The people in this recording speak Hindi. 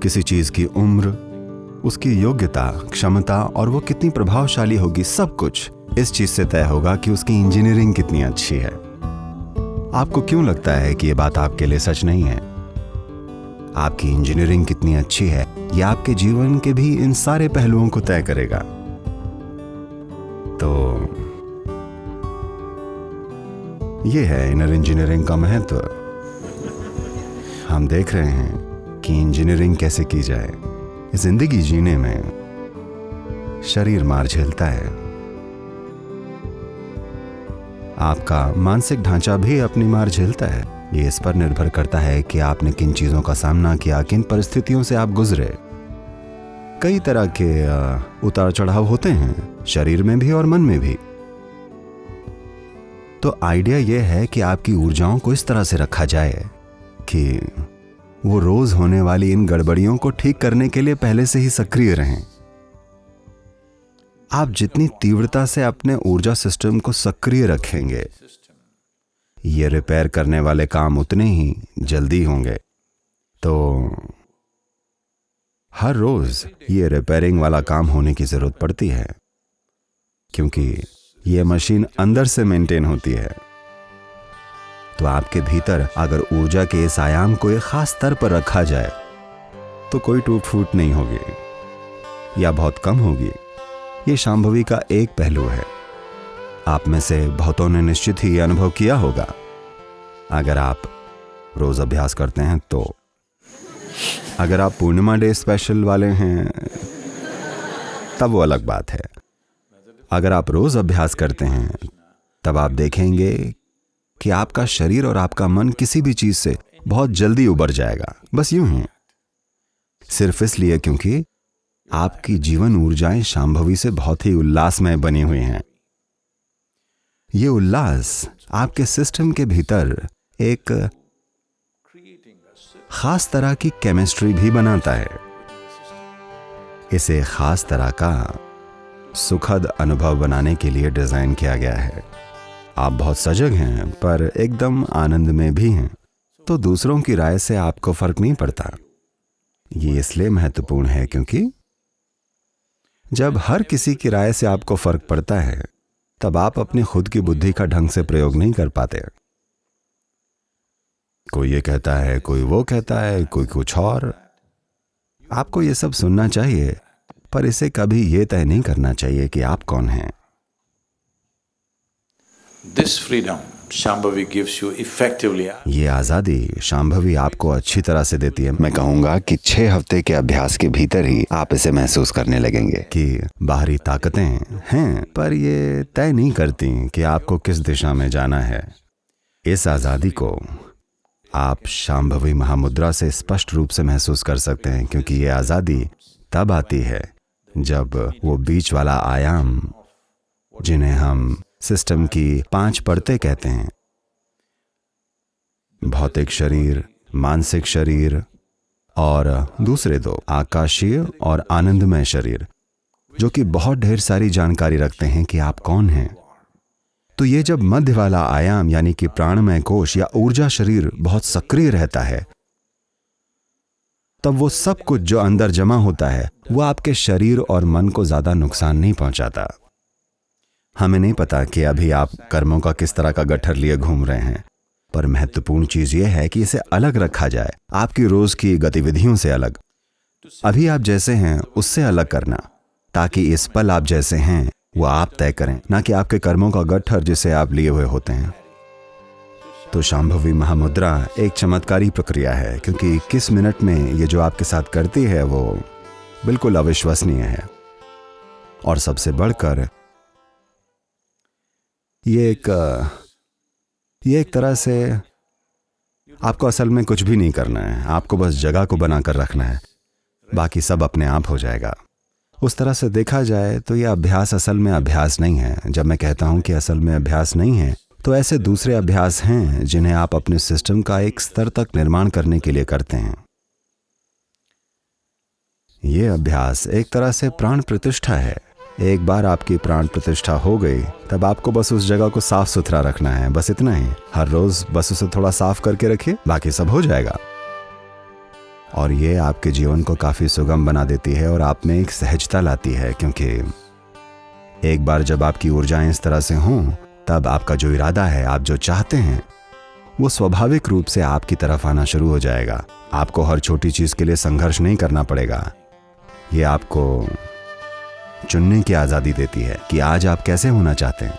किसी चीज की उम्र, उसकी योग्यता, क्षमता और वो कितनी प्रभावशाली होगी, सब कुछ इस चीज से तय होगा कि उसकी इंजीनियरिंग कितनी अच्छी है। आपको क्यों लगता है कि ये बात आपके लिए सच नहीं है? आपकी इंजीनियरिंग कितनी अच्छी है, ये आपके जीवन के भी इन सारे पहलुओं को तय करेगा। तो ये है इनर इंजीनियरिंग का महत्व। हम देख रहे हैं कि इंजीनियरिंग कैसे की जाए। जिंदगी जीने में शरीर मार झेलता है। आपका मानसिक ढांचा भी अपनी मार झेलता है। ये इस पर निर्भर करता है कि आपने किन चीजों का सामना किया, किन परिस्थितियों से आप गुजरे। कई तरह के उतार चढ़ाव होते हैं, शरीर में भी और मन में भी। तो आइडिया यह है कि आपकी ऊर्जाओं को इस तरह से रखा जाए कि वो रोज होने वाली इन गड़बड़ियों को ठीक करने के लिए पहले से ही सक्रिय रहें। आप जितनी तीव्रता से अपने ऊर्जा सिस्टम को सक्रिय रखेंगे, ये रिपेयर करने वाले काम उतने ही जल्दी होंगे। तो हर रोज ये रिपेयरिंग वाला काम होने की जरूरत पड़ती है, क्योंकि ये मशीन अंदर से मेंटेन होती है। तो आपके भीतर अगर ऊर्जा के इस आयाम को एक खास स्तर पर रखा जाए तो कोई टूट फूट नहीं होगी या बहुत कम होगी। ये शांभवी का एक पहलू है। आप में से बहुतों ने निश्चित ही अनुभव किया होगा। अगर आप रोज अभ्यास करते हैं तो। अगर आप पूर्णिमा डे स्पेशल वाले हैं तब वो अलग बात है। अगर आप रोज अभ्यास करते हैं तब आप देखेंगे कि आपका शरीर और आपका मन किसी भी चीज से बहुत जल्दी उबर जाएगा। बस यूं ही, सिर्फ इसलिए क्योंकि आपकी जीवन ऊर्जाएं शांभवी से बहुत ही उल्लासमय बनी हुई हैं। ये उल्लास आपके सिस्टम के भीतर एक खास तरह की केमिस्ट्री भी बनाता है। इसे खास तरह का सुखद अनुभव बनाने के लिए डिजाइन किया गया है। आप बहुत सजग हैं पर एकदम आनंद में भी हैं, तो दूसरों की राय से आपको फर्क नहीं पड़ता। ये इसलिए महत्वपूर्ण है क्योंकि जब हर किसी की राय से आपको फर्क पड़ता है तब आप अपनी खुद की बुद्धि का ढंग से प्रयोग नहीं कर पाते। कोई ये कहता है, कोई वो कहता है, कोई कुछ और। आपको ये सब सुनना चाहिए पर इसे कभी ये तय नहीं करना चाहिए कि आप कौन हैं। This freedom Shambhavi gives you effectively. ये आजादी शांभवी आपको अच्छी तरह से देती है। मैं कहूंगा कि 6 हफ्ते के अभ्यास के भीतर ही आप इसे महसूस करने लगेंगे कि बाहरी ताकतें हैं पर ये तय नहीं करती कि आपको किस दिशा में जाना है। इस आजादी को आप शांभवी महामुद्रा से स्पष्ट रूप से महसूस कर सकते हैं, क्योंकि ये आजादी तब आती है जब वो बीच वाला आयाम, जिन्हें हम सिस्टम की 5 परतें कहते हैं, भौतिक शरीर, मानसिक शरीर और दूसरे 2 आकाशीय और आनंदमय शरीर, जो कि बहुत ढेर सारी जानकारी रखते हैं कि आप कौन हैं। तो ये जब मध्य वाला आयाम यानी कि प्राणमय कोश या ऊर्जा शरीर बहुत सक्रिय रहता है, तब वो सब कुछ जो अंदर जमा होता है वो आपके शरीर और मन को ज्यादा नुकसान नहीं पहुंचाता। हमें नहीं पता कि अभी आप कर्मों का किस तरह का गट्ठर लिए घूम रहे हैं, पर महत्वपूर्ण चीज यह है कि इसे अलग रखा जाए, आपकी रोज की गतिविधियों से अलग। अभी आप जैसे हैं उससे अलग करना, ताकि इस पल आप जैसे हैं वो आप तय करें, ना कि आपके कर्मों का गट्ठर जिसे आप लिए हुए होते हैं। तो शांभवी महामुद्रा एक चमत्कारी प्रक्रिया है, क्योंकि किस मिनट में ये जो आपके साथ करती है वो बिल्कुल अविश्वसनीय है। और सबसे बढ़कर ये एक तरह से आपको असल में कुछ भी नहीं करना है, आपको बस जगह को बनाकर रखना है, बाकी सब अपने आप हो जाएगा। उस तरह से देखा जाए तो यह अभ्यास असल में अभ्यास नहीं है। जब मैं कहता हूं कि असल में अभ्यास नहीं है, तो ऐसे दूसरे अभ्यास हैं जिन्हें आप अपने सिस्टम का एक स्तर तक निर्माण करने के लिए करते हैं। यह अभ्यास एक तरह से प्राण प्रतिष्ठा है। एक बार आपकी प्राण प्रतिष्ठा हो गई तब आपको बस उस जगह को साफ सुथरा रखना है, बस इतना ही। हर रोज बस उसे थोड़ा साफ करके रखिए, बाकी सब हो जाएगा। और ये आपके जीवन को काफ़ी सुगम बना देती है और आप में एक सहजता लाती है, क्योंकि एक बार जब आपकी ऊर्जाएं इस तरह से हों तब आपका जो इरादा है, आप जो चाहते हैं, वो स्वाभाविक रूप से आपकी तरफ आना शुरू हो जाएगा। आपको हर छोटी चीज़ के लिए संघर्ष नहीं करना पड़ेगा। ये आपको चुनने की आज़ादी देती है कि आज आप कैसे होना चाहते हैं।